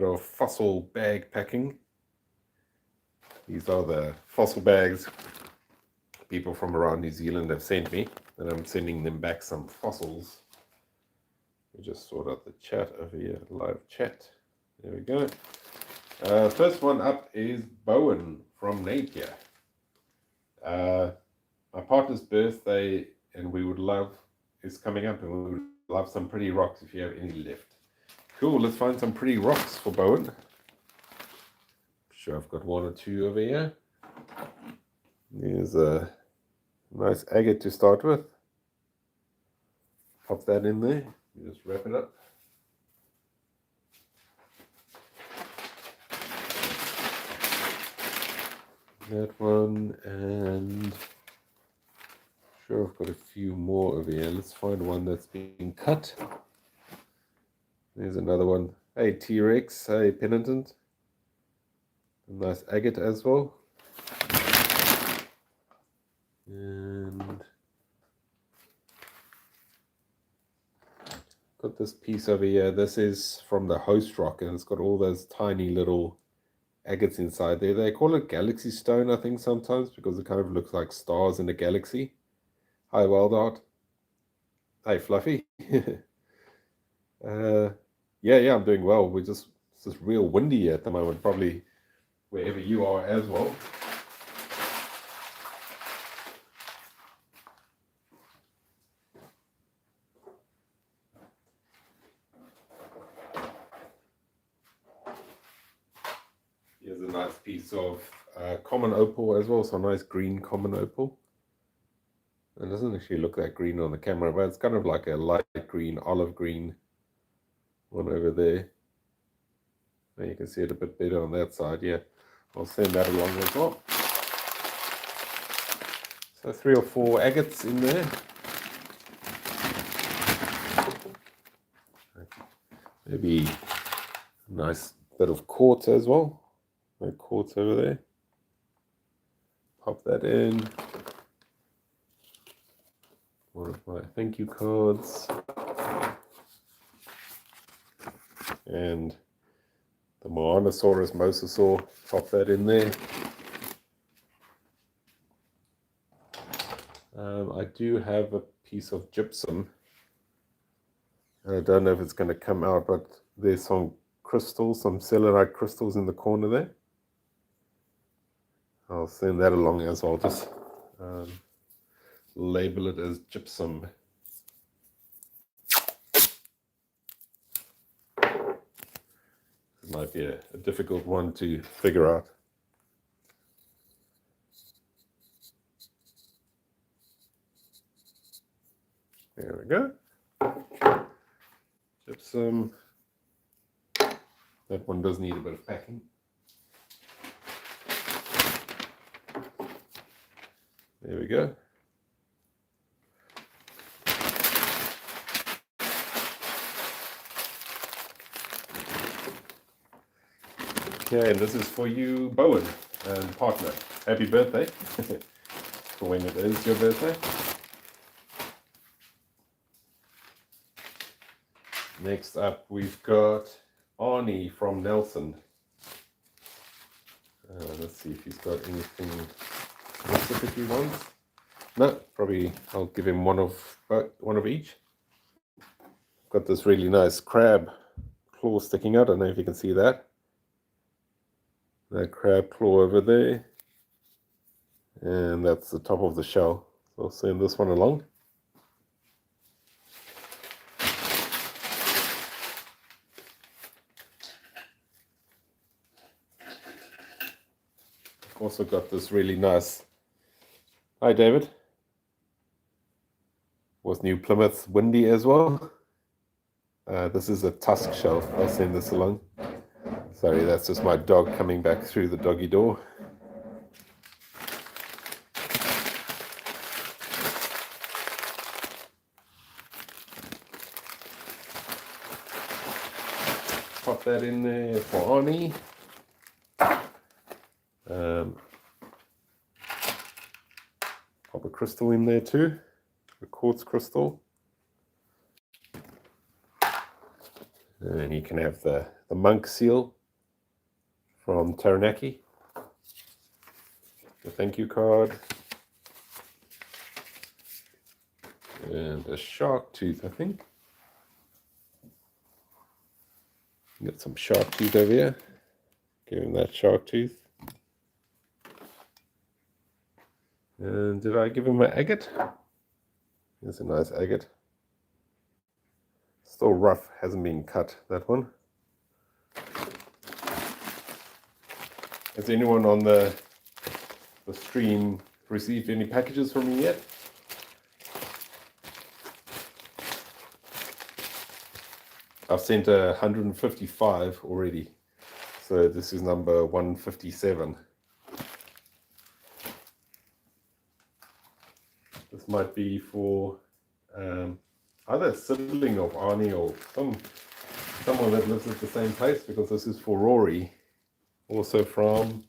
of fossil bag packing. These are the fossil bags people from around New Zealand have sent me, and I'm sending them back some fossils. We just sort out the chat over here, live chat. There we go. First one up is Bowen from Napier. My partner's birthday, and is coming up, and we would love some pretty rocks if you have any left. Cool, let's find some pretty rocks for Bowen. Sure, I've got one or two over here. There's a nice agate to start with. Pop that in there. You just wrap it up. That one, and sure, I've got a few more over here. Let's find one that's been cut. There's another one. Hey, T-Rex. Hey, Penitent. A nice agate as well. And got this piece over here. This is from the host rock, and it's got all those tiny little agates inside there. They call it galaxy stone, I think, sometimes, because it kind of looks like stars in a galaxy. Hi, Wildart. Hey, Fluffy. Yeah, I'm doing well. It's just real windy at the moment, probably wherever you are as well. Here's a nice piece of common opal as well, so a nice green common opal. It doesn't actually look that green on the camera, but it's kind of like a light green, olive green one over there. Now you can see it a bit better on that side. Yeah, I'll send that along as well. So 3 or 4 agates in there. Maybe a nice bit of quartz as well. No quartz over there. Pop that in. One of my thank you cards. And the Moanosaurus mosasaur, pop that in there. I do have a piece of gypsum. I don't know if it's going to come out, but there's some crystals, some selenite crystals in the corner there. I'll send that along as well. Just label it as gypsum. It might be a difficult one to figure out. There we go. Gypsum. That one does need a bit of packing. There we go. Okay, and this is for you, Bowen, and partner. Happy birthday, for when it is your birthday. Next up, we've got Anie from Nelson. Let's see if he's got anything specific he wants. No, probably I'll give him one of each. Got this really nice crab claw sticking out. I don't know if you can see that. That crab claw over there. And that's the top of the shell. So I'll send this one along. Also got this really nice, hi David, was New Plymouth windy as well. This is a tusk shell. I'll send this along. Sorry, that's just my dog coming back through the doggy door. Pop that in there for Anie. Pop a crystal in there too, a quartz crystal. And you can have the monk seal from Taranaki, the thank you card, and a shark tooth, I think. Got some shark tooth over here. Give him that shark tooth. And did I give him an agate? Here's a nice agate. Still rough, hasn't been cut, that one. Has anyone on the stream received any packages from me yet? I've sent 155 already, so this is number 157. This might be for either a sibling of Anie or someone that lives at the same place, because this is for Rory, also from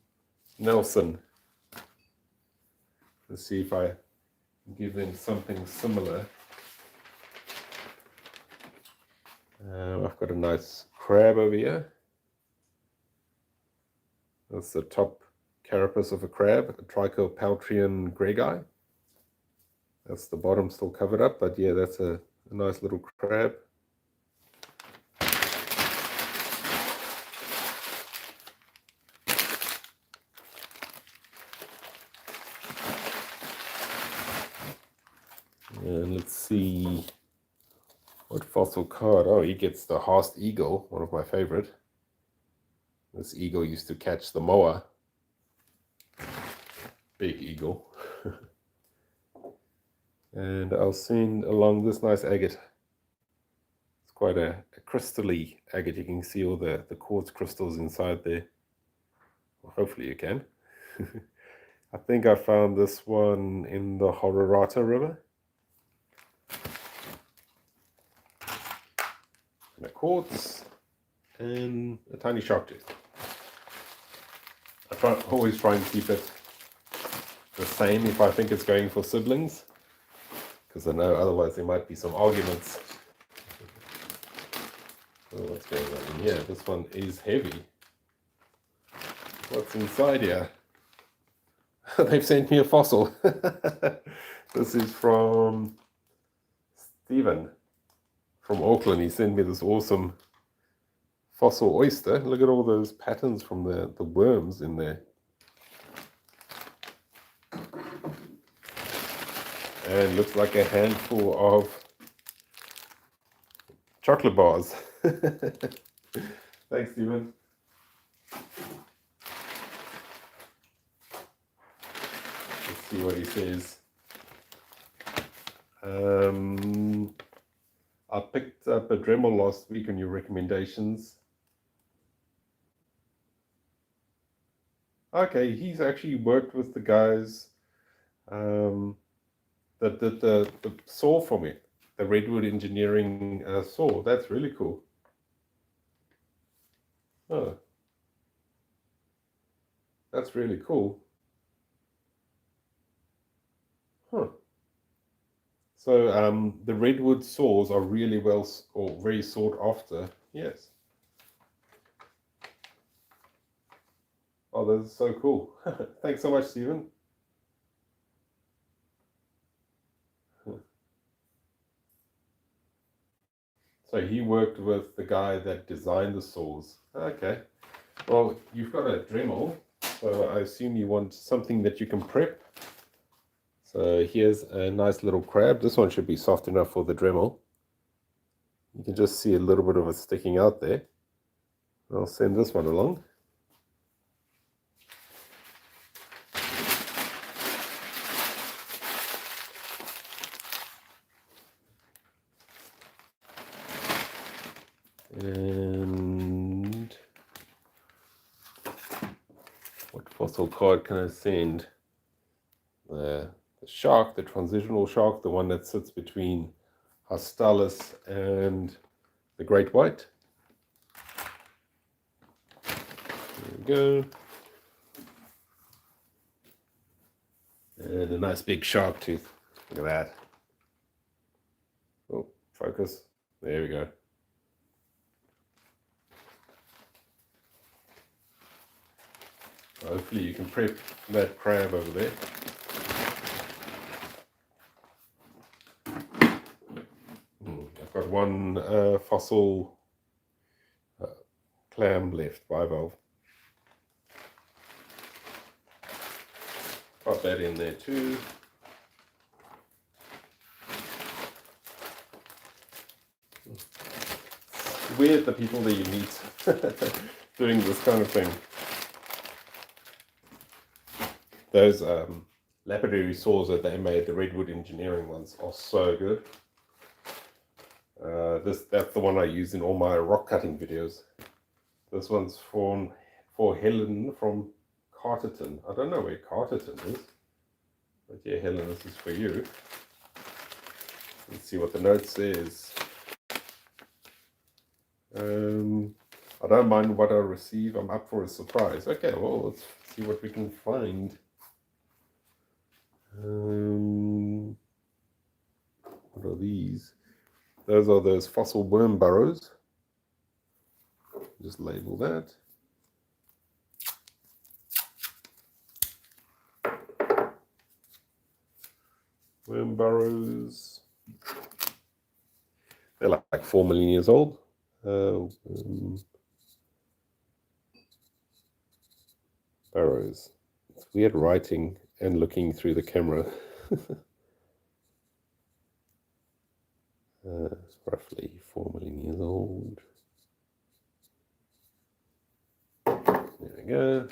Nelson. Let's see if I give them something similar. I've got a nice crab over here. That's the top carapace of a crab, a Trichopaltrian gregi. That's the bottom still covered up, but yeah, that's a nice little crab. And let's see what fossil card. Oh, he gets the Haast eagle, one of my favorite. This eagle used to catch the moa. Big eagle. And I'll send along this nice agate. It's quite a crystally agate. You can see all the quartz crystals inside there. Well, hopefully you can. I think I found this one in the Hororata River. And a quartz and a tiny shark tooth. Always try and keep it the same if I think it's going for siblings, because I know otherwise there might be some arguments. Oh, what's going on in here? This one is heavy. What's inside here? They've sent me a fossil. This is from Stephen from Auckland. He sent me this awesome fossil oyster. Look at all those patterns from the worms in there. And looks like a handful of chocolate bars. Thanks, Stephen. Let's see what he says. I picked up a Dremel last week on your recommendations. Okay, he's actually worked with the guys that did the saw for me, the Redwood Engineering saw. That's really cool. Oh, that's really cool. Huh. So the Redwood saws are really well, or very sought after. Yes. Oh, that's so cool. Thanks so much, Stephen. So he worked with the guy that designed the saws. Okay. Well, you've got a Dremel, so I assume you want something that you can prep. So here's a nice little crab. This one should be soft enough for the Dremel. You can just see a little bit of it sticking out there. I'll send this one along. And what fossil card can I send? The shark, the transitional shark, the one that sits between Hastalis and the great white. There we go. And a nice big shark tooth. Look at that. Oh, focus. There we go. Hopefully you can prep that crab over there. I've got one fossil clam left, bivalve. Got that in there too. It's weird the people that you meet doing this kind of thing. Those lapidary saws that they made, the Redwood Engineering ones, are so good. That's the one I use in all my rock cutting videos. This one's for Helen from Carterton. I don't know where Carterton is, but yeah, Helen, this is for you. Let's see what the note says. I don't mind what I receive. I'm up for a surprise. Okay, well, let's see what we can find. What are these? Those are those fossil worm burrows. Just label that. Worm burrows. They're like 4 million years old. Burrows. It's weird writing and looking through the camera. Roughly 4 million years old. There we go.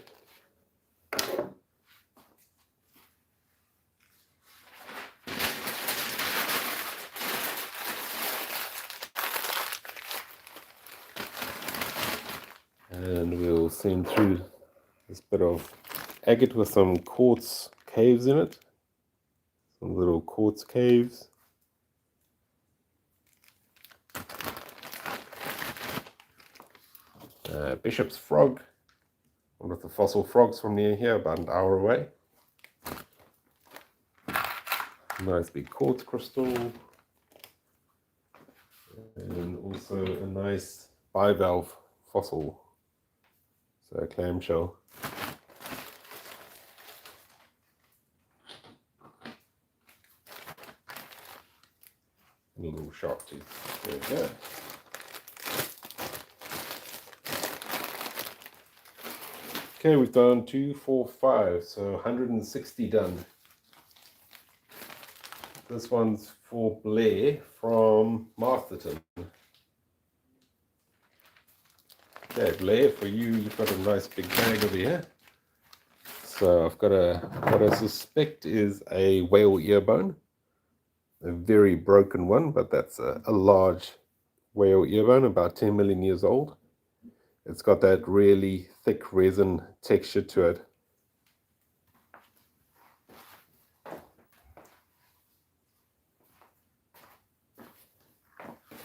And we'll send through this bit of agate with some quartz caves in it. Some little quartz caves. Bishop's frog, one of the fossil frogs from near here, about an hour away. Nice big quartz crystal. And also a nice bivalve fossil, so a clamshell. And a little shark tooth. There we go. Okay, we've done 2, 4, 5, so 160 done. This one's for Blair from Masterton. Okay, Blair, for you, you've got a nice big bag over here. So I've got what I suspect is a whale earbone. A very broken one, but that's a large whale earbone, about 10 million years old. It's got that really thick resin texture to it.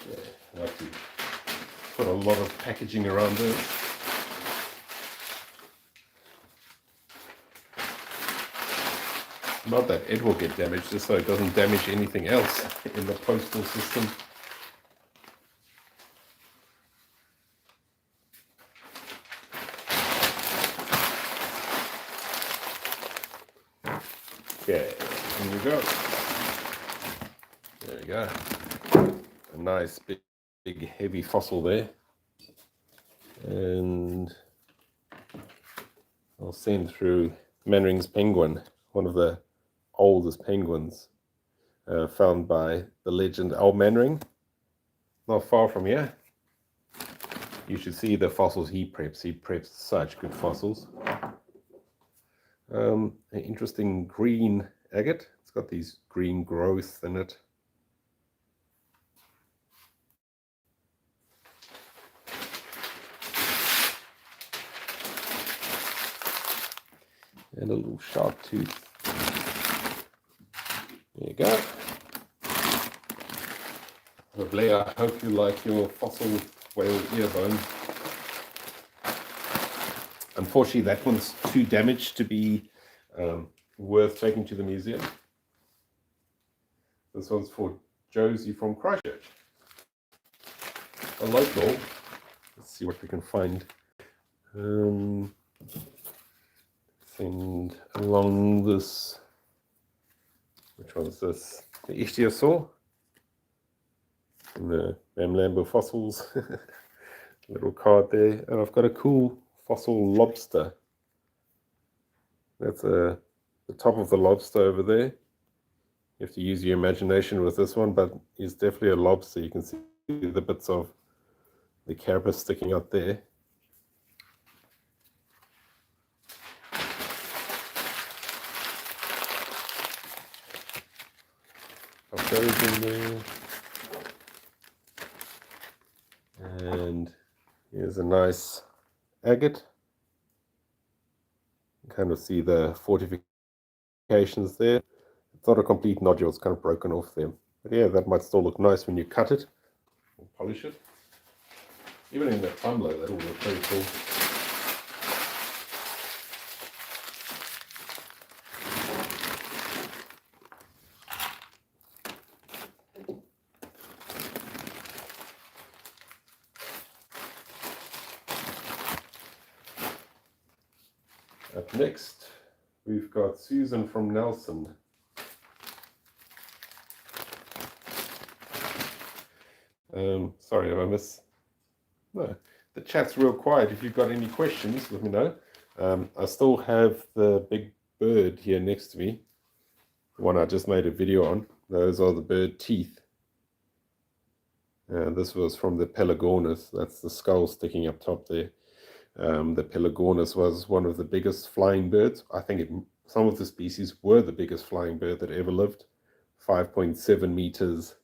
Yeah, I like to put a lot of packaging around this. Not that it will get damaged, just so it doesn't damage anything else in the postal system. Okay, here we go. There we go. A nice big heavy fossil there. And I'll send through Mannering's penguin, one of the oldest penguins found by the legend Al Mannering, not far from here. You should see the fossils he preps. He preps such good fossils. An interesting green agate. It's got these green growths in it. And a little sharp tooth. There you go. So Blair, I hope you like your fossil whale earbone. Unfortunately, that one's too damaged to be worth taking to the museum. This one's for Josie from Christchurch. A local. Let's see what we can find. Send along this, which one's this? The Aotearoa and the Mamlambo fossils. Little card there. And I've got a cool fossil lobster. That's the top of the lobster over there. You have to use your imagination with this one, but it's definitely a lobster. You can see the bits of the carapace sticking out there. I've those in there. And here's a nice agate. You can kind of see the fortifications there. It's not a complete nodule, it's kind of broken off them. But yeah, that might still look nice when you cut it or polish it. Even in that tumbler, that'll look very cool. Up next, we've got Susan from Nelson. Sorry if I miss. No, the chat's real quiet. If you've got any questions, let me know. I still have the big bird here next to me, the one I just made a video on. Those are the bird teeth. This was from the Pelagornis. That's the skull sticking up top there. The Pelagornis was one of the biggest flying birds. I think some of the species were the biggest flying bird that ever lived. 5.7 meters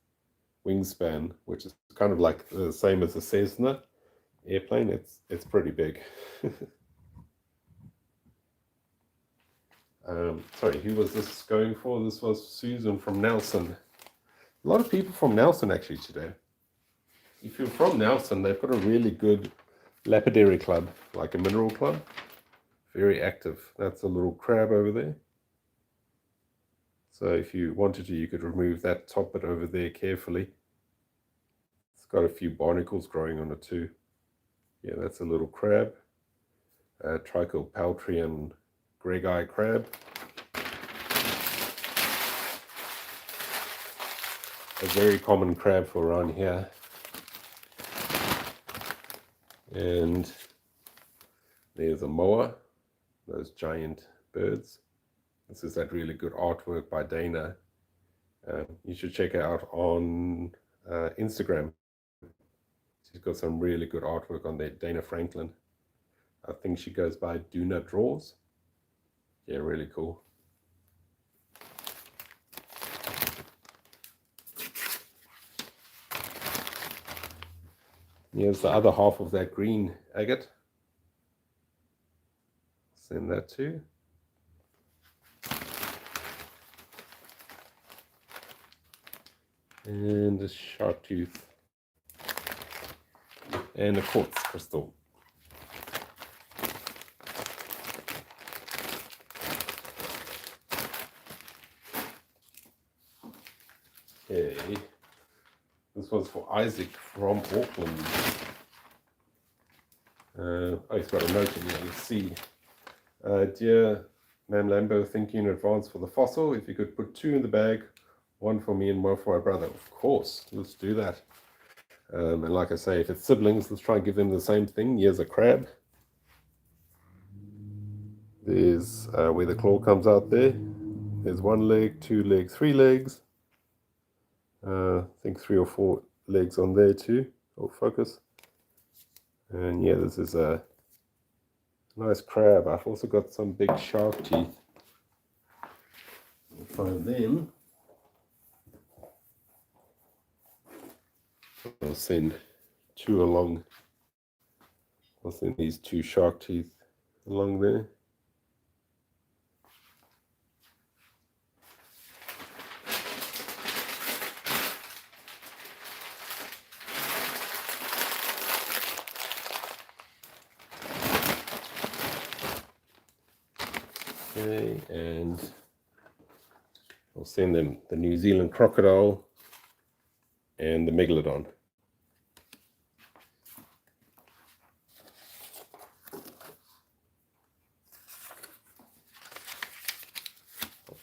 wingspan, which is kind of like the same as a Cessna airplane. It's pretty big. Sorry, who was this going for? This was Susan from Nelson. A lot of people from Nelson actually today. If you're from Nelson, they've got a really good lapidary club, like a mineral club. Very active. That's a little crab over there. So if you wanted to, you could remove that top bit over there carefully. It's got a few barnacles growing on it too. Yeah, that's a little crab. Trichopaltrian greg-eye crab. A very common crab for around here. And there's a moa, those giant birds. This is that really good artwork by Dana. You should check it out on Instagram. She's got some really good artwork on there, Dana Franklin. I think she goes by Duna Draws. Yeah, really cool. Here's the other half of that green agate. Send that too. And a shark tooth. And a quartz crystal. Okay. This was for Isaac from Auckland. Oh, he's got a note in here. Let's see. Dear Mamlambo, thank you in advance for the fossil. If you could put 2 in the bag, 1 for me and 1 for my brother. Of course, let's do that. And like I say, if it's siblings, let's try and give them the same thing. Here's a crab. There's where the claw comes out there. There's 1 leg, 2 legs, 3 legs. I think 3 or 4 legs on there too. Oh, focus. And yeah, this is a nice crab. I've also got some big shark teeth. We'll find them. I'll send 2 along. I'll send these 2 shark teeth along there. Okay, and I'll send them the New Zealand crocodile and the megalodon.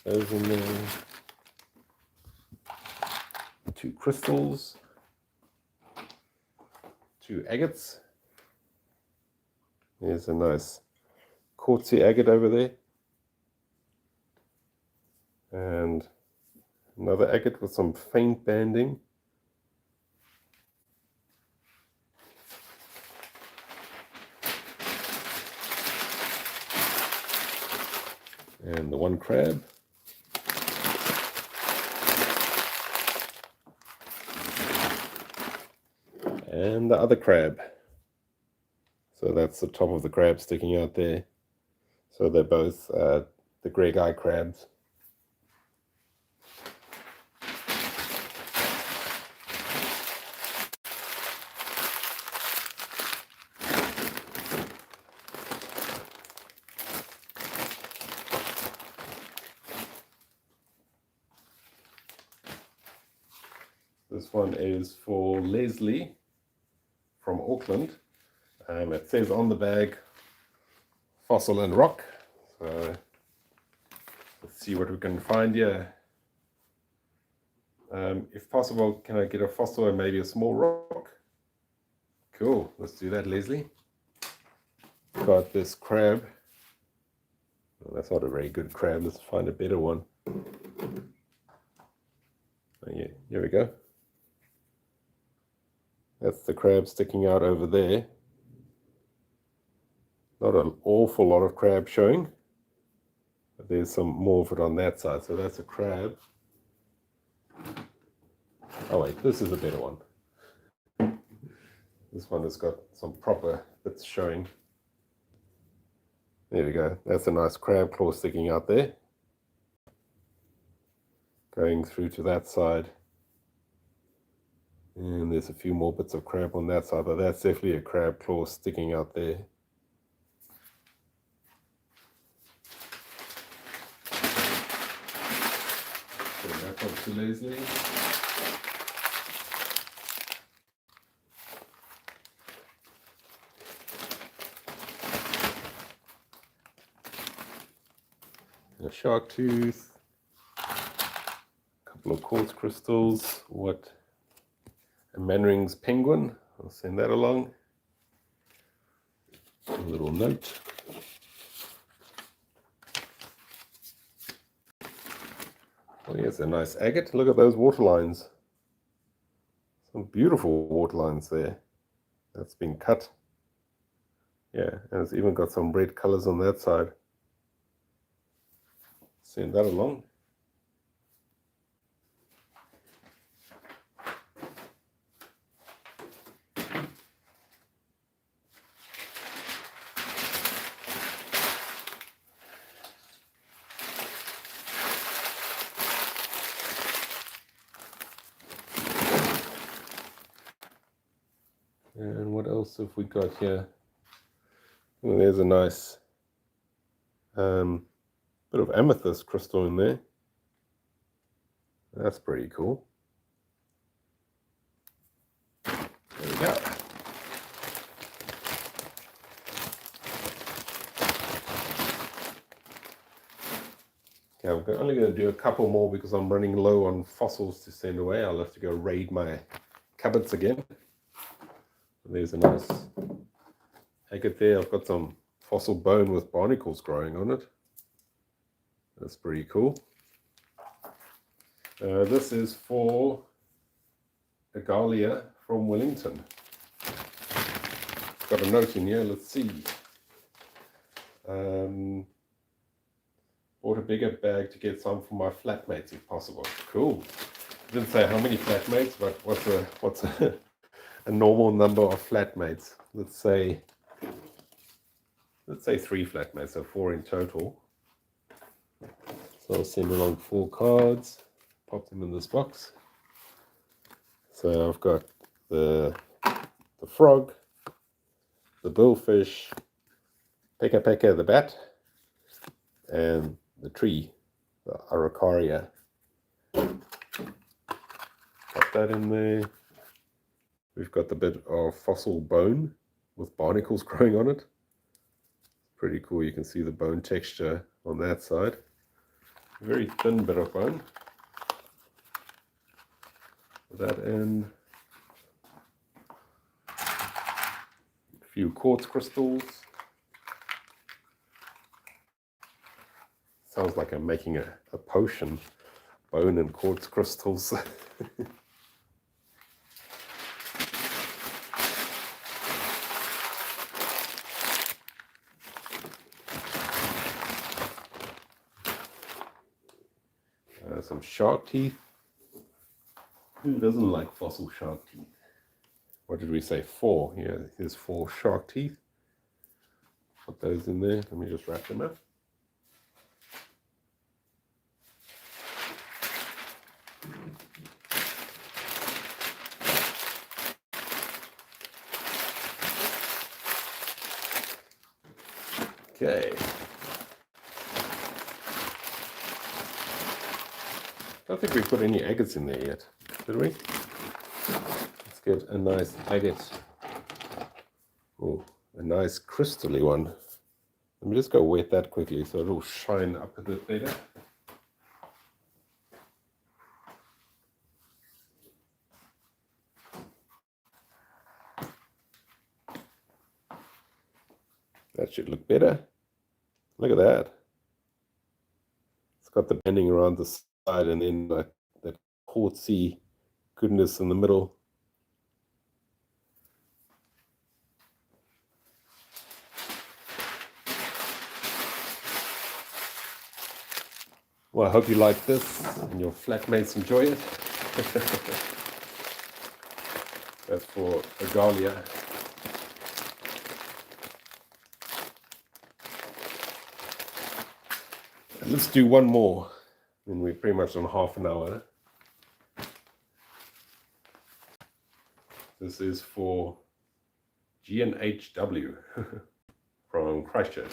Those in there. 2 crystals. 2 agates. There's a nice quartzy agate over there. And another agate with some faint banding. And the 1 crab. And the other crab. So that's the top of the crab sticking out there. So they're both the grey guy crabs. This one is for Leslie from Auckland. It says on the bag, fossil and rock. So let's see what we can find here. If possible, can I get a fossil and maybe a small rock? Cool, let's do that, Leslie. Got this crab. Well, that's not a very good crab. Let's find a better one. Oh, yeah, here we go. That's the crab sticking out over there. Not an awful lot of crab showing, but there's some more of it on that side. So that's a crab. Oh wait, this is a better one. This one has got some proper bits showing. There we go. That's a nice crab claw sticking out there. Going through to that side. And there's a few more bits of crab on that side, but that's definitely a crab claw sticking out there. Put it back up to Leslie. A shark tooth. A couple of quartz crystals. What? A Manring's penguin. I'll send that along. A little note. Oh, yes, a nice agate. Look at those water lines. Some beautiful water lines there. That's been cut. Yeah, and it's even got some red colors on that side. Send that along. And what else have we got here? Well, there's a nice bit of amethyst crystal in there. That's pretty cool. There we go. Okay, I'm only going to do a couple more because I'm running low on fossils to send away. I'll have to go raid my cupboards again. There's a nice agate there. I've got some fossil bone with barnacles growing on it. That's pretty cool. This is for Agalia from Wellington. Got a note in here, let's see. Bought a bigger bag to get some for my flatmates if possible. Cool. Didn't say how many flatmates, but what's a normal number of flatmates? Let's say 3 flatmates, so 4 in total. So I'll send along 4 cards, pop them in this box. So I've got the frog, the billfish, Peka Peka the bat, and the tree, the Aotearoa. Got that in there. We've got the bit of fossil bone with barnacles growing on it. Pretty cool, you can see the bone texture on that side. very thin bit of bone. That in. A few quartz crystals. Sounds like I'm making a potion. Bone and quartz crystals. Some shark teeth. Who doesn't like fossil shark teeth? What did we say? 4. Yeah, here's 4 shark teeth. Put those in there. Let me just wrap them up. Okay. I don't think we put any agates in there yet, did we? Let's get a nice agate. Oh, a nice crystally one. Let me just go wet that quickly so it'll shine up a bit better. That should look better. Look at that. It's got the bending around the side and then like that quartzy goodness in the middle. Well, I hope you like this and your flatmates enjoy it. That's for Agalia. And let's do one more. And we're pretty much on half an hour. This is for GNHW from Christchurch.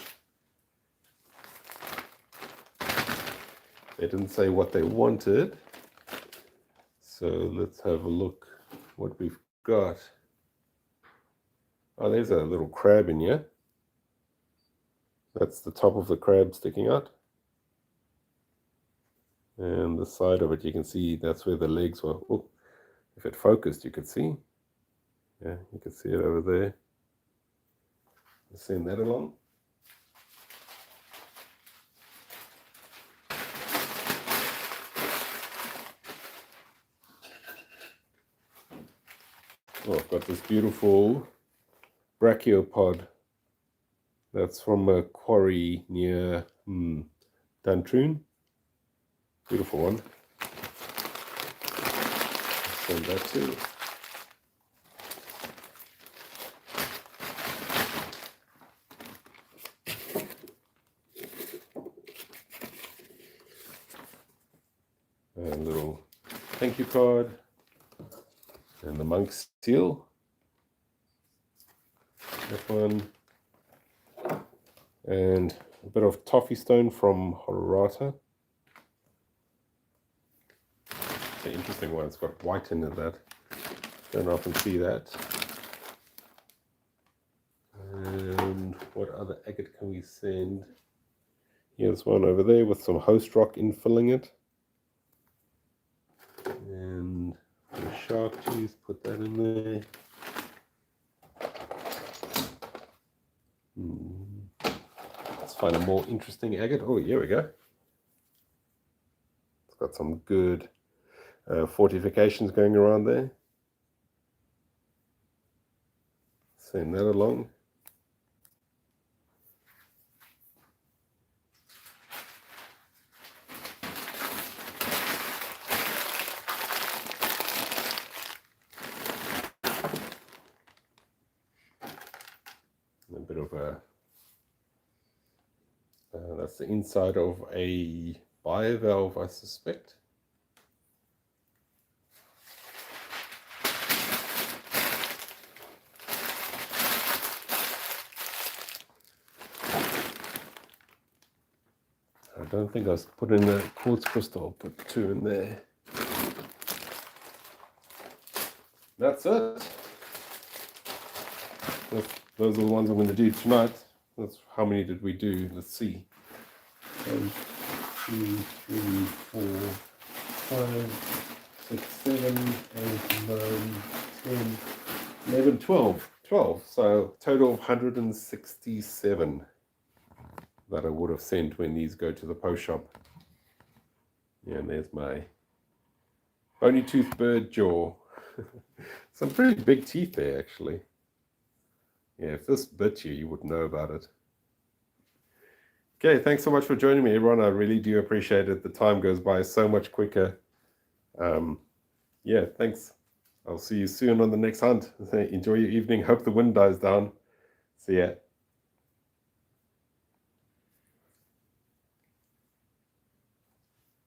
They didn't say what they wanted. So let's have a look what we've got. Oh, there's a little crab in here. That's the top of the crab sticking out. And the side of it, you can see that's where the legs were. Oh, if it focused, you could see. Yeah, you can see it over there. Let's send that along. Oh, I've got this beautiful brachiopod. That's from a quarry near Duntroon. Beautiful one. Send that too. A little thank you card. And the monk's seal. That one. And a bit of toffee stone from Hororata. An interesting one. It's got white in it. That don't often see that. And what other agate can we send? Here's one over there with some host rock infilling it. And the shark teeth, put that in there. Let's find a more interesting agate. Oh, here we go. It's got some good fortifications going around there. Send that along. A bit of a that's the inside of a bivalve, I suspect. I don't think I put in a quartz crystal. I'll put 2 in there. That's it. Those are the ones I'm going to do tonight. That's how many did we do? Let's see. 2, 3, 4, 5, 6, 7, 8, 9, 10, 11, 12. 12. So total of 167 that I would have sent when these go to the post shop. Yeah, and there's my bony tooth bird jaw. Some pretty big teeth there, actually. Yeah, if this bit you, you would know about it. Okay, thanks so much for joining me, everyone. I really do appreciate it. The time goes by so much quicker. Yeah, thanks. I'll see you soon on the next hunt. Enjoy your evening. Hope the wind dies down. See ya.